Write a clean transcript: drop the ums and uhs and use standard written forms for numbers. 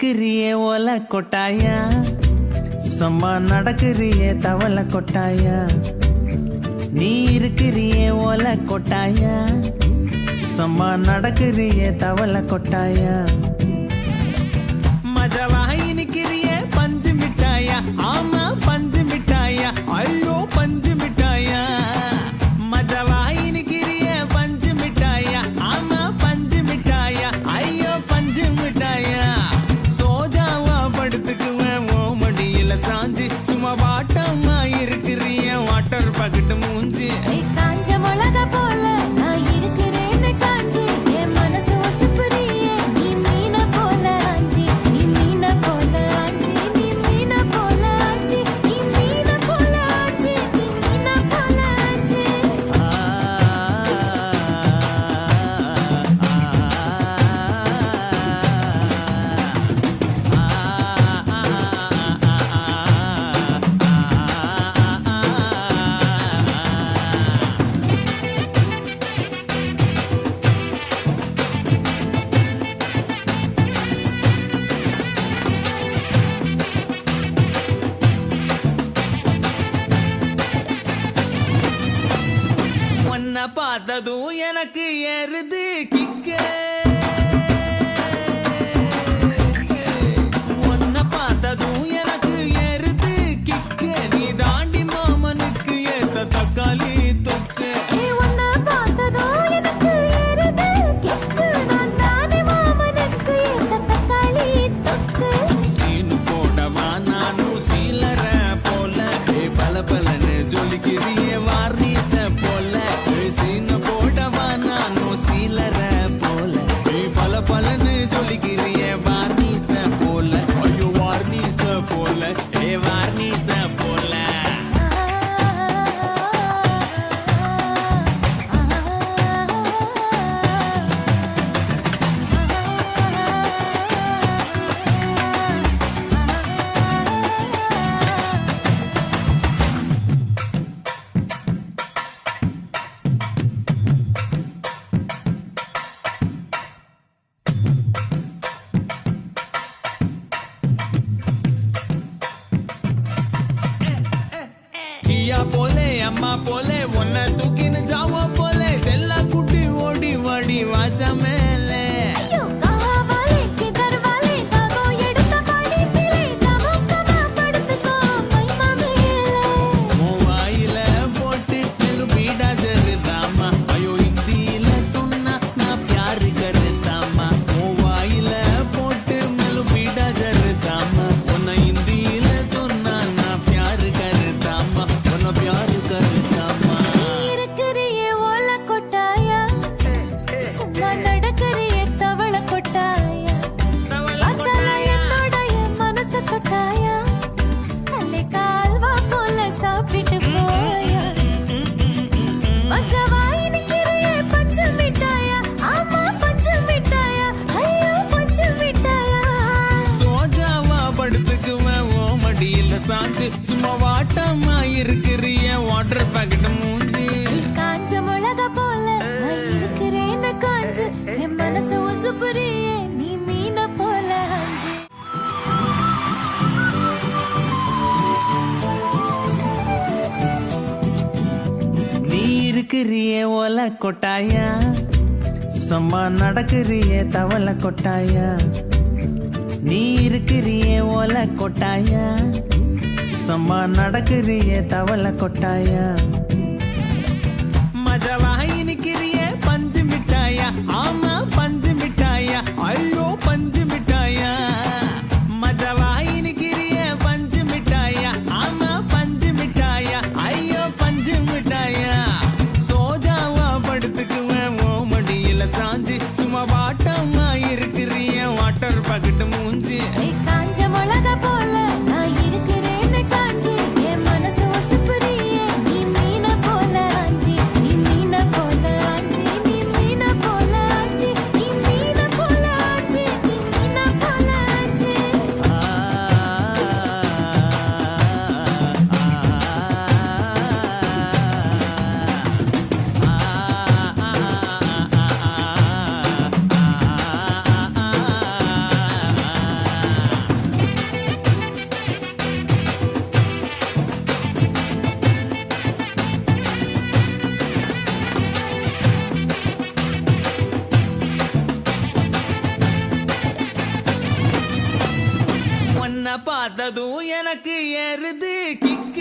இருக்கிறியே ஓல கொட்டாயா, சும்மா நடக்கிறியே தவள கொட்டாயா. நீ இருக்கிறியே ஓல கொட்டாயா, சும்மா நடக்கிறியே தவள கொட்டாயா. மஜவாய் நிக்கிறியே பஞ்சு மிட்டாயா, ஆமா பஞ்சு மிட்டாயா, ஐயோ பஞ்சு மிட்டாயா. மஜவாய் நிக்கிறியே பஞ்சு மிட்டாயா, ஆமா பஞ்சு மிட்டாயா, ஐயோ பஞ்சு மிட்டாயா. சோஜாவா படுத்துக்குவேன் ஓ மடியில சாஞ்சி, சும்மா வாட்டமா இருக்கிறிய வாட்டர் பாக்கெட் மூஞ்சி. காஞ்ச மிளகா போல நான் இருக்கிறேன்னு காஞ்சி, என் மனசு ஒசுப்புறியே நீ மீன போல ஆஞ்சி, நீ மீன போல ஆஞ்சி, நீ மீன போல ஆஞ்சி, நீ மீன போல ஆஞ்சி, நீ மீன போல ஆஞ்சி. உன்னை பார்த்ததும் எனக்கு ஏறுது கிக்க, உன்னை பார்த்ததும் எனக்கு ஏறுது கிக்க. நீ தாண்டி மாமனுக்கு ஏத்த தக்காளி தொக்கு. உன்னை பார்த்ததோ எனக்கு ஏறுது கிக்கு, நான் தானே மாமனுக்கு ஏத்த தக்காளி தொக்கு. சீனு போடவா நானும் சீலர போல, பல பலன்னு ஜொலிக்கிறிய வார்னீச போல. சீனு போடவா நானும் சீலர போல, பல பலன்னு ஜொலிக்கிறிய வார்னீச போல. ஐயோ வார்னீச போல, வார்னீச போல. கியா போலே அம்மா போலே உன்னை தூக்கின்னு ஜாவா போலே, செல்லா குட்டி ஓடி வாடி வாச்சா மேலே. ஐயோ காவாலே கிதர்வாலே காகோ எடுத்த பாடி பிளே, தமக்கமா படுத்துக்கோ மைமா மேலே. உன் வாயில போட்டு மெலு பீடா ஜருதாமா, ஐயோ ஹிந்தியில சொன்னா நான் பியாரு கருதாமா. உன் வாயில போட்டு மெலு பீடா ஜருதாமா, உன்னை ஹிந்தியில சொன்னா நான் பியாரு கருதாமா, உன்னை பியாரு கருதாமா. இருக்கிறியே ஓல கொட்டாயா, சும்மா நடக்கிறியே தவள கொட்டாயா. வாச்சால என்னோட என் மனசு தொட்டாயா, நல்லே கால்வா போல சாப்பிட்டு போயா. மஜவாய் நிக்கிறியே பஞ்சு மிட்டாயா, ஆமா பஞ்சு மிட்டாயா, ஐயோ பஞ்சு மிட்டாயா. சோஜாவா படுத்துக்குவேன் ஓ மடியில சாஞ்சு, சும்மா வாட்டமா இருக்கிறிய வாட்டர் பாக்கெட் மூஞ்சி. காஞ்ச மிளகா போல நான் இருக்கிறேன்னு காஞ்சு, என் மனசு ஒசுப்புறியே நீ மீன போல ஆஞ்சி. நீ இருக்கிறியே ஓல கொட்டாயா, சும்மா நடக்கிறியே தவள கொட்டாயா. நீ இருக்கிறியே ஓல கொட்டாயா, சும்மா நடக்கிறியே தவள கொட்டாயா. மஜவாய் நிக்கிறியே பஞ்சு மிட்டாயா, ஆமா பஞ்சு மிட்டாயா, ஐயோ பஞ்சு மிட்டாயா. மஜவாய் நிக்கிறியே பஞ்சு மிட்டாயா, ஆமா பஞ்சு மிட்டாயா, ஐயோ பஞ்சு மிட்டாயா. சோஜாவா படுத்துக்குவேன் ஓ மடியில சாஞ்சி, சும்மா வாட்டமா இருக்கிறிய வாட்டர் பாக்கெட் மூஞ்சி. காஞ்ச மிளகா போல நான் இருக்கிறேன்னு காஞ்சி, என் மனசு ஒசுப்புறியே நீ மீன பார்த்ததும் எனக்கு ஏறுது கிக்க